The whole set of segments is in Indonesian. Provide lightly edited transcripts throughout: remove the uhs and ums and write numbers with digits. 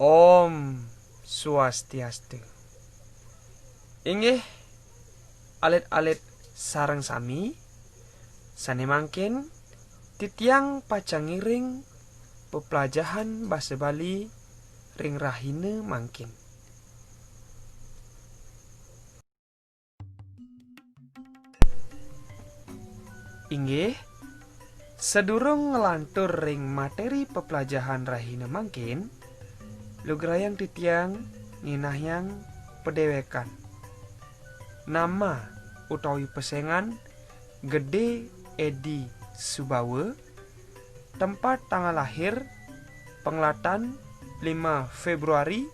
Om Swastiastu. Inggih alit-alit sareng sami sane mangkin titiang pacangiring pepelajahan basa Bali ring rahine mangkin. Inggih sedurung ngelantur ring materi pepelajahan rahine mangkin, lugrayang titiang nginahyang pedewekan. Nama utawi pesengan Gede Edi Subawe, tempat tanggal lahir penglatan 5 Februari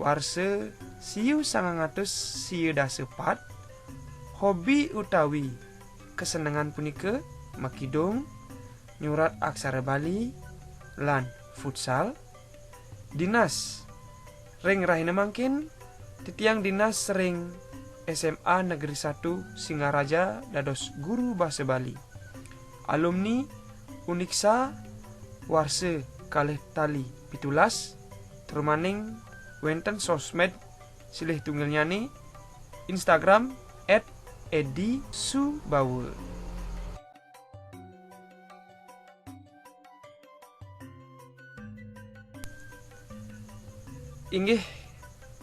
warse siu 1904. Hobi utawi kesenangan punika makidung, nyurat aksara Bali lan futsal. Dinas ring rahina mangkin titiang dinas ring SMA Negeri 1 Singaraja dados guru basa Bali. Alumni Uniksa warse kalih tali 17. Termaning wenten sosmed silih tunggal nyani Instagram @edisubawe. Inggih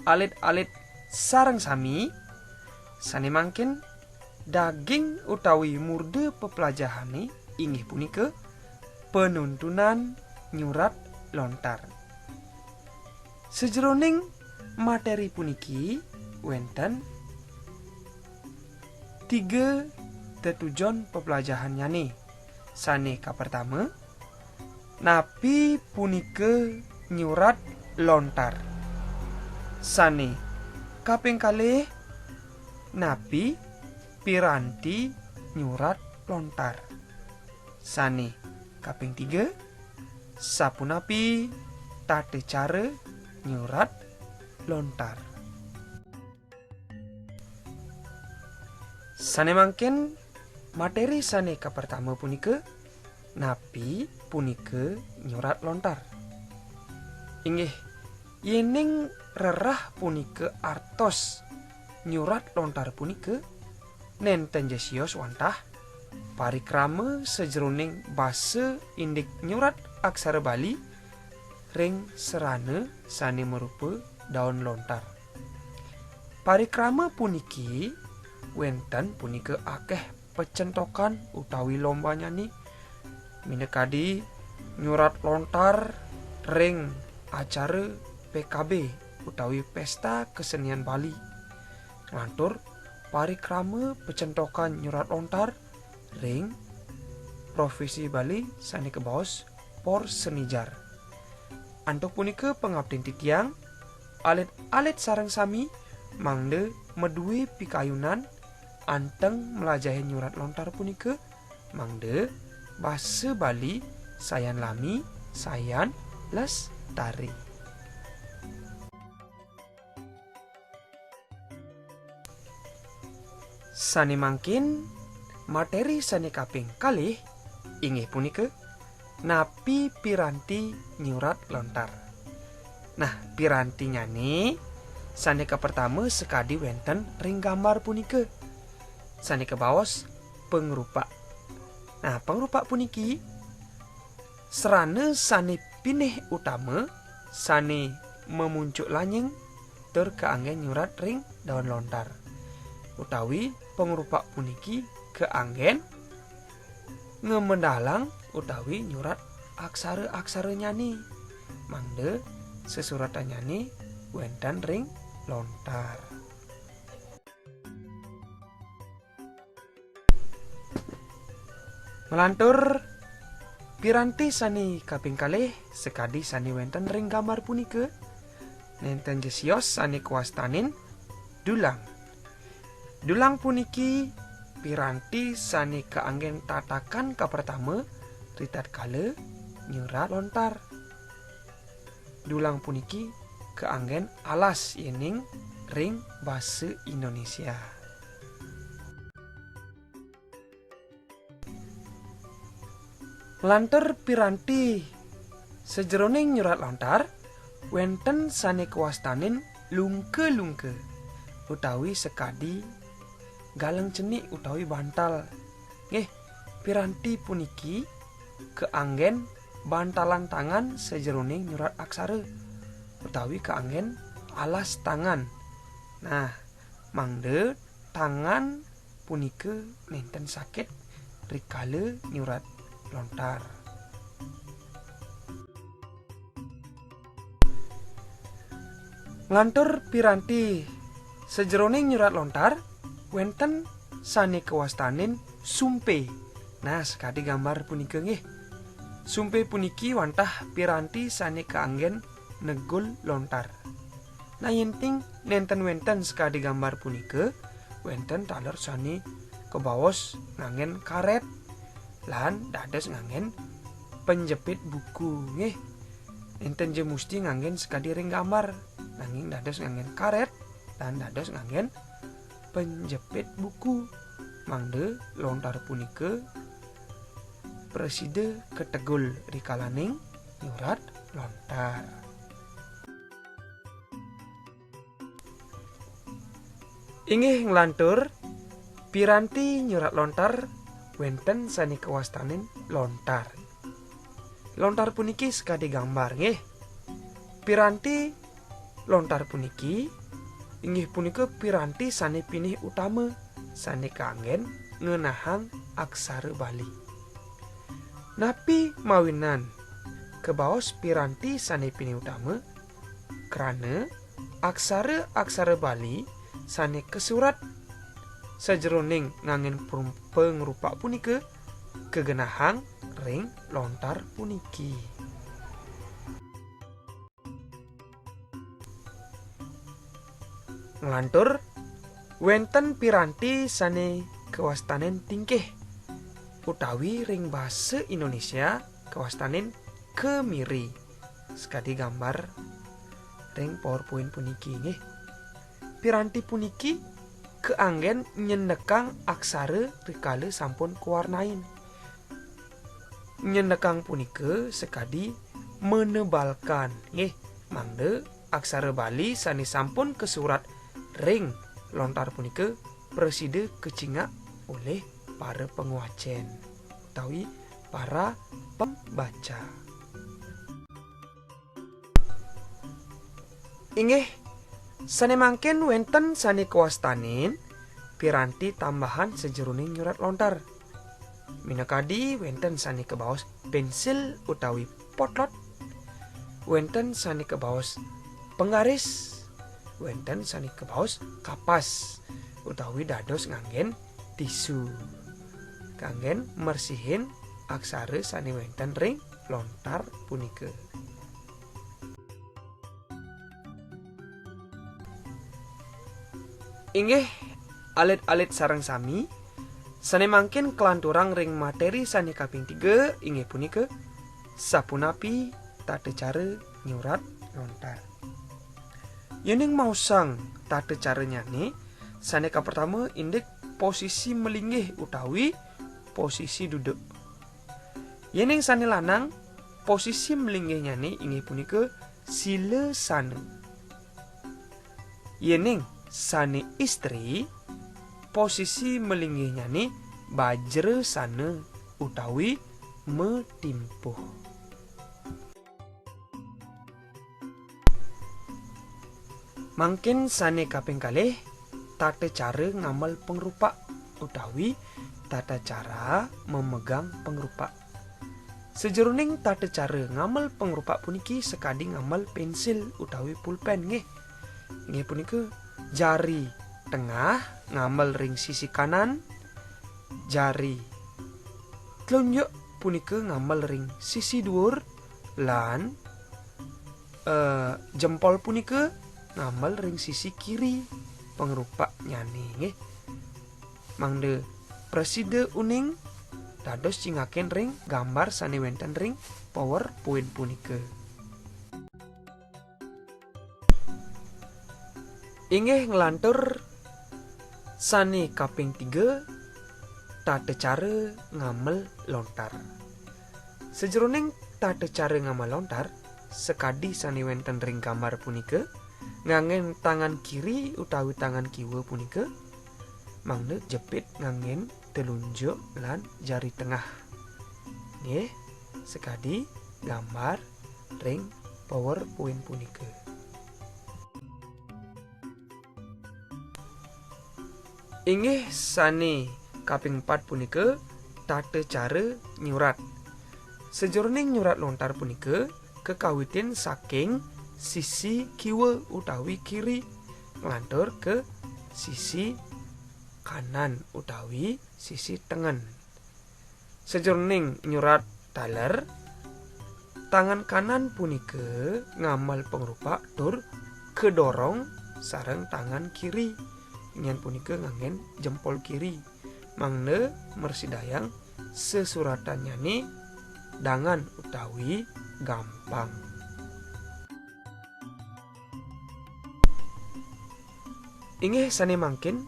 alit-alit sareng sami sane mangkin daging utawi murde pepelajahane inggih punika penuntunan nyurat lontar. Sejroning materi puniki wenten 3 tetujon pepelajahan nyane. Sane kapertama, napi punika nyurat lontar. Sane kaping kalih, napi piranti nyurat lontar. Sane kaping 3, sapunapi tate cara nyurat lontar. Sane mangkin materi sane kapertama punika napi punika nyurat lontar. Inggih yening rerah punika artos nyurat lontar punika nenten jesios wantah parikrama sejroning basa indik nyurat aksara Bali ring serana sane merupa daun lontar. Parikrama puniki wenten punika akeh pecentokan utawi lomba nyanyi minekadi nyurat lontar ring acara PKB utawi Pesta Kesenian Bali. Ngantur parikrama pecentokan nyurat lontar ring Provinsi Bali sane kebaos Por Senijar. Antuk punika pengabden titiang alit-alit sareng sami mangde medue pikayunan anteng melajahi nyurat lontar punika mangde basa Bali sayan lami sayan lestari. Sane mangkin materi sane kaping kalih inggih punika napi piranti nyurat lontar. Nah, piranti nyane sane kapertama sekadi wenten ring gambar punika. Sane kebaos pengrupa. Nah, pengrupa puniki serana sane pinih utama sane memuncuk lanyeng tur keanggen nyurat ring daun lontar. Utawi pengrupa puniki keanggen ngemendalang utawi nyurat aksara-aksara nyani mangde sesuratan nyani wenten ring lontar. Melantur piranti sani kaping kalih sekadi sani wenten ring gambar punika nenten jesios sani kuastanin dulang. Dulang puniki piranti sani keanggen tatakan kapertama ritat kala nyurat lontar. Dulang puniki keanggen alas yening ring basa Indonesia. Lantur piranti sejroning nyurat lontar wenten sane kawastanin lungke-lungke utawi sekadi galeng cenik utawi bantal. Nggih, piranti puniki keanggen bantalan tangan sejeroning nyurat aksara utawi keanggen alas tangan. Nah, mangde tangan punika nenten sakit rikala nyurat lontar. Ngantur piranti sejeroning nyurat lontar wenten sane kawastanin sumpe. Nah, sekadi gambar punika nggih. Sumpe puniki wantah piranti sane kaanggen negul lontar. Nah, yenting nenten sekadi gambar punika wenten taler sane kebaos ngangen karet lan dados ngangen penjepit buku nggih. Enten je musti ngangen sekadi ring gambar nanging dados ngangen karet lan dados ngangen penjepit buku. Mangde lontar punika preside ketegul rikalaning nyurat lontar. Inggih nglantur piranti nyurat lontar wenten sani kawastanin lontar. Lontar puniki sekadi gambar nggih. Piranti lontar puniki inggih punika piranti sane pinih utama sane kaanggen ngeunahang aksara Bali. Napi mawinan kebaos piranti sane pinih utama krana aksara-aksara Bali sane kesurat sejeroning ngangen pengrupa punika kegenahang ring lontar puniki. Nglantur wenten piranti sane kawastanen tingkih utawi ring basa Indonesia kawastanen kemiri. Sekadi gambar ring PowerPoint puniki nggih. Piranti puniki keanggen nyendekang aksara rikala sampun kuwarnain. Nyendekang punika sekadi menebalkan nggih. Mangde aksara Bali sane sampun kesurat ring lontar punika preside kecingak oleh para penguacen utawi para pembaca. Inggih sane mangken wenten sane kawastanin piranti tambahan sejeroning nyurat lontar. Minakadi wenten sane kebaos pensil utawi potlot, wenten sane kebaos penggaris, wenten sane kebaos kapas utawi dados nganggen tisu kanggen mersihin aksara sane wenten ring lontar punika. Inggih alit-alit sareng sami sane mangkin kelanturang ring materi sane kaping 3 inggih punika sapunapi tata cara nyurat lontar. Yening mausang tata cara nyane sane ka pertama indek posisi melinggih utawi posisi duduk. Yening sane lanang posisi melinggih nyane inggih punika sila sana. Yening sane istri posisi melinggih nyane bajra sana utawi metimpuh. Mangkin sane kaping kalih tata cara ngamal pengrupa utawi tata cara memegang pengrupa. Sejeroning tata cara ngamal pengrupa puniki sekadi ngamal pensil utawi pulpen nggih. Nggih punika jari tengah ngamal ring sisi kanan, jari telunjuk punika ngamal ring sisi dhuwur lan jempol punika ngamal ring sisi kiri pengrupa nyane nggih. Mangde preside uning dados cingaken ring gambar sane wenten ring PowerPoint punika. Inggih nglantur sane kaping 3 tata cara ngamel lontar. Sejeroning tata cara ngamel lontar sekadi sani wenten ring gambar punika nganggen tangan kiri utawi tangan kiwa punika mangda jepit nganggen telunjuk lan jari tengah. Nggih, sekadi gambar ring PowerPoint punika. Inggih sani kaping 4 punika tata cara nyurat. Sejroning nyurat lontar punika kekawitin saking sisi kiwa utawi kiri nglantur ke sisi kanan utawi sisi tengen. Sejroning nyurat taler, tangan kanan punika ngamal pengrupa tur kedorong sareng tangan kiri. Ingin punika nganggen jempol kiri. Mangda mersidayang sesuratannya nih dangan utawi gampang. Inggih sane mangkin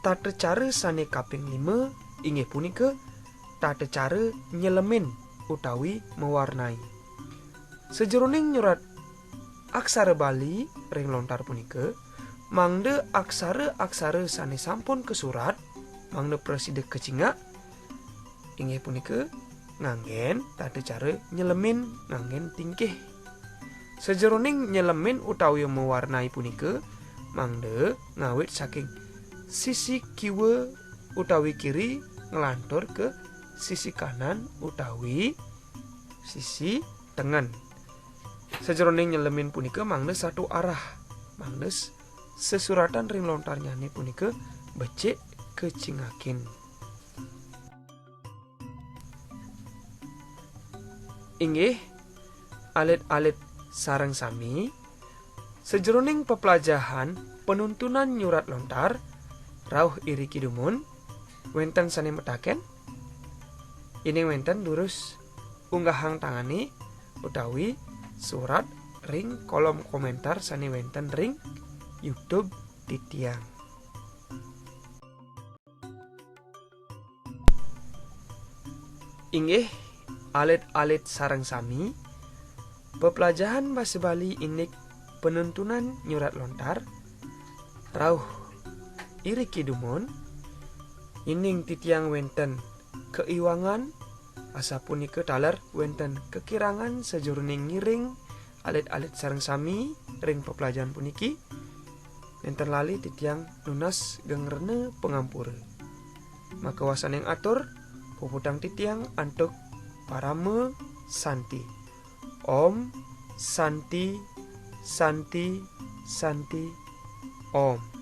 tata cara sane kaping 5 inggih punika tata cara nyelemin utawi mewarnai. Sejroning nyurat aksara Bali ring lontar punika mangda aksara-aksara sane sampun kesurat mangda presida kecingak inggih punika nganggen tata cara nyelemin nganggen tingkih. Sejroning nyelemin utawi mewarnai punika mangda ngawit saking sisi kiwa utawi kiri ngelantur ke sisi kanan utawi sisi tengen. Sejroning nyelemin punika mangda satu arah. Mangda sesuratan ring lontar nyane punika becik kecingakin. Inggih alit-alit sareng sami sejroning pepelajahan penuntunan nyurat lontar rauh iri kidumun wenten sane metaken ini wenten lurus unggahang tangani utawi surat ring kolom komentar sane wenten ring YouTube Titiang. Inggih alit-alit sareng sami pepelajahan basa Bali inik penuntunan nyurat lontar rauh iri kidumon ining titiang wenten keiwangan asa punika taler wenten kekirangan sejroning ngiring alit-alit sareng sami ring pepelajahan puniki wenten lali titiang lunas gengrene pengampura. Maka wasan yang atur puputang titiang antuk parame santi. Om Santi Santi Santi Om.